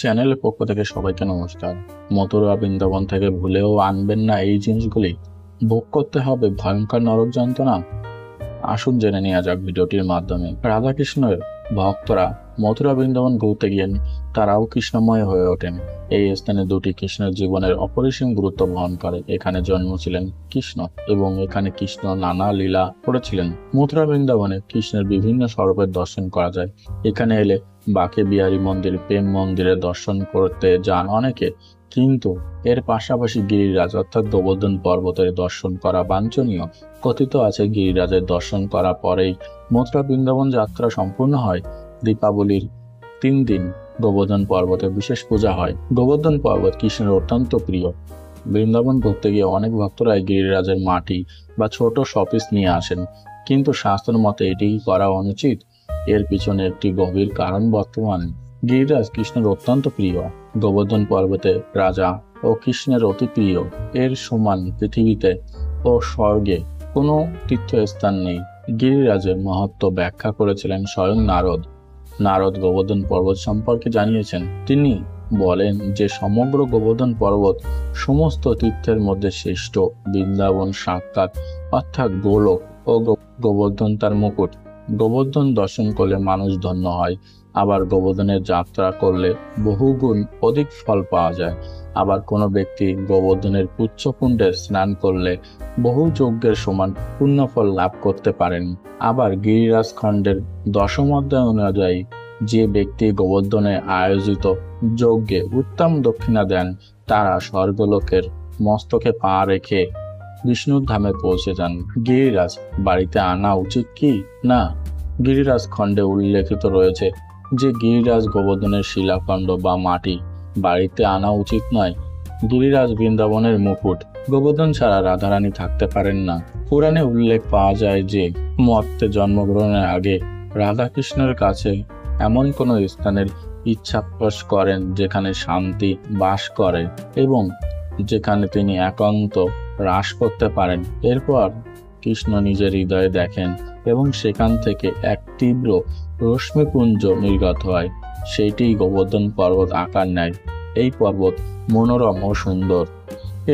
চ্যানেলের পক্ষ থেকে সবাইকে নমস্কার। মথুরা বৃন্দাবন থেকে ভুলেও আনবেন না এই জিনিসগুলি। ভোগ করতে হবে ভয়ঙ্কর নরক যন্ত্রণা। আসুন জেনে নেওয়া যাক ভিডিওটির মাধ্যমে। রাধাকৃষ্ণের ভক্তরা মথুরা বৃন্দাবন ঘুরতে গিয়েন, তারাও কৃষ্ণময় হয়ে ওঠেন। এই স্থানে দুটি কৃষ্ণের জীবনের অপরিসীম গুরুত্ব বহন করে। এখানে জন্ম ছিলেন কৃষ্ণ এবং এখানে কৃষ্ণ নানা লীলা করেছিলেন। মথুরা বৃন্দাবনে কৃষ্ণের বিভিন্ন স্বরূপের দর্শন করা যায়। এখানে এলে বাকে বিহারী মন্দির, প্রেম মন্দিরে দর্শন করতে যান অনেকে, কিন্তু এর পাশাপাশি গিরিরাজ অর্থাৎ গোবর্ধন পর্বতের দর্শন করা বাঞ্ছনীয়। কথিত আছে গিরিরাজের দর্শন করার পরেই মথুরা বৃন্দাবন যাত্রা সম্পূর্ণ হয়। দীপাবলির 3 দিন গোবর্ধন পর্বতে বিশেষ পূজা হয়। গোবর্ধন পর্বত কৃষ্ণের অত্যন্ত প্রিয়। বৃন্দাবন ঘুরতে গিয়ে অনেক ভক্তরাই গিরিরাজের মাটি বা ছোট শপিস নিয়ে আসেন, কিন্তু শাস্ত্র মতে এটি করা অনুচিত। এর পিছনে একটি গভীর কারণ বর্তমানে। গিরিরাজ কৃষ্ণের অত্যন্ত প্রিয়। গোবর্ধন পর্বতে রাজা ও কৃষ্ণের অতি প্রিয়। এর সমান পৃথিবীতে ও স্বর্গে কোনো তীর্থস্থান নেই। গিরিরাজের মহত্ব ব্যাখ্যা করেছিলেন স্বয়ং নারদ। নারদ গোবর্ধন পর্বত সম্পর্কে জানিয়েছেন। তিনি বলেন যে সমগ্র গোবর্ধন পর্বত সমস্ত তীর্থের মধ্যে শ্রেষ্ঠ। বৃন্দাবন সাক্ষাৎ অর্থাৎ গোলক ও গোবর্ধন তার মুকুট। গোবর্ধন দর্শন করলে মানুষ ধন্য হয়, আবার গোবর্ধনের যাত্রা করলে বহুগুণ অধিক ফল পাওয়া যায়। আবার কোনো ব্যক্তি গোবর্ধনের পুচ্ছকুণ্ডে স্নান করলে বহু যজ্ঞের সমান পুণ্যফল লাভ করতে পারেন। আবার গিরিরাজ খণ্ডের দশম অধ্যায় অনুযায়ী যে ব্যক্তি গোবর্ধনে আয়োজিত যজ্ঞে উত্তম দক্ষিণা দেন, তারা স্বর্গলোকের মস্তকে পা রেখে বিষ্ণুর ধামে পৌঁছে যান। গিরিরাজ বাড়িতে আনা উচিত কি না? গিরিরাজ খণ্ডে উল্লেখিত রয়েছে যে গিরিরাজ গোবর্ধনের শিলাখণ্ড বা মাটি বাড়িতে আনা উচিত নয়। গিরিরাজ বৃন্দাবনের মুকুট। গোবর্ধন ছাড়া রাধারানী থাকতে পারেন না। পুরাণে উল্লেখ পাওয়া যায় যে মর্তে জন্মগ্রহণের আগে রাধাকৃষ্ণের কাছে এমন কোনো স্থানের ইচ্ছা প্রকাশ করেন যেখানে শান্তি বাস করে এবং যেখানে তিনি একান্ত হ্রাস করতে পারেন। এরপর কৃষ্ণ নিজের হৃদয়ে দেখেন এবং সেখান থেকে এক তীব্র রশ্মিপুঞ্জ নির্গত হয়। সেইটি গোবর্ধন পর্বত আকার নেয়। এই পর্বত মনোরম ও সুন্দর।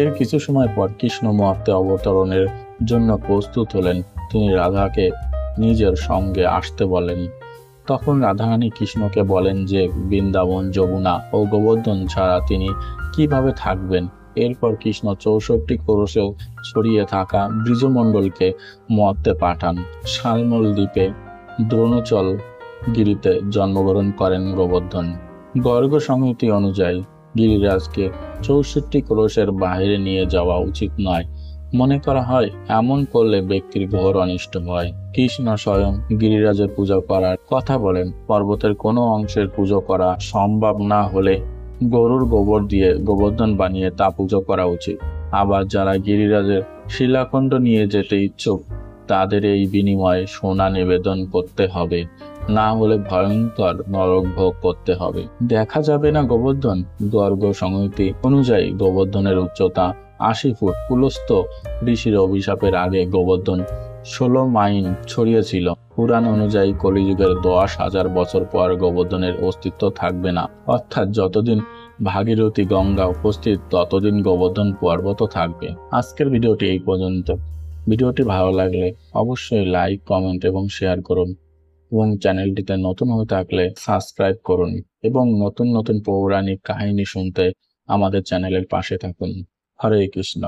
এর কিছু সময় পর কৃষ্ণ মর্তে অবতরণের জন্য প্রস্তুত হলেন। তিনি রাধাকে নিজের সঙ্গে আসতে বলেন। তখন রাধারানী কৃষ্ণকে বলেন যে বৃন্দাবন, যমুনা ও গোবর্ধন ছাড়া তিনি কিভাবে থাকবেন। এরপর কৃষ্ণ 64 ক্রোশে ছড়িয়ে থাকা ব্রিজমণ্ডলকে মর্তে পাঠান। শালমল দ্বীপে দ্রোণচল গিরিতে জন্মগ্রহণ করেন গোবর্ধন। গর্গ সংহিতা অনুযায়ী গিরিরাজকে 64 ক্রোশের বাইরে নিয়ে যাওয়া উচিত নয়। মনে করা হয় এমন করলে ব্যক্তির ঘোর অনিষ্ট হয়। কৃষ্ণ স্বয়ং গিরিরাজের পূজা করার কথা বলেন। পর্বতের কোনো অংশের পুজো করা সম্ভব না হলে গরুর গোবর দিয়ে গোবর্ধন বানিয়ে তা পুজো করা উচিত। আবার যারা গিরিরাজের শিলাখণ্ড নিয়ে যেতে ইচ্ছুক, তাদের এই বিনিময়ে সোনা নিবেদন করতে হবে, না হলে ভয়ঙ্কর নরক ভোগ করতে হবে। দেখা যাবে না গোবর্ধন। গর্গ সংহিতা অনুযায়ী গোবর্ধনের উচ্চতা 80 ফুট। পুলস্ত্য ঋষির অভিশাপের আগে গোবর্ধন 16 মাইল ছড়িয়েছিল। পুরাণ অনুযায়ী কলিযুগের 10,000 বছর পর গোবর্ধনের অস্তিত্ব থাকবে না, অর্থাৎ যতদিন ভাগীরথী গঙ্গা উপস্থিত ততদিন গোবর্ধন পর্বত থাকবে। আজকের ভিডিওটি এই পর্যন্ত। ভিডিওটি ভালো লাগলে অবশ্যই লাইক, কমেন্ট এবং শেয়ার করুন এবং চ্যানেলটিতে নতুন হয়ে থাকলে সাবস্ক্রাইব করুন এবং নতুন নতুন পৌরাণিক কাহিনী শুনতে আমাদের চ্যানেলের পাশে থাকুন। হরে কৃষ্ণ।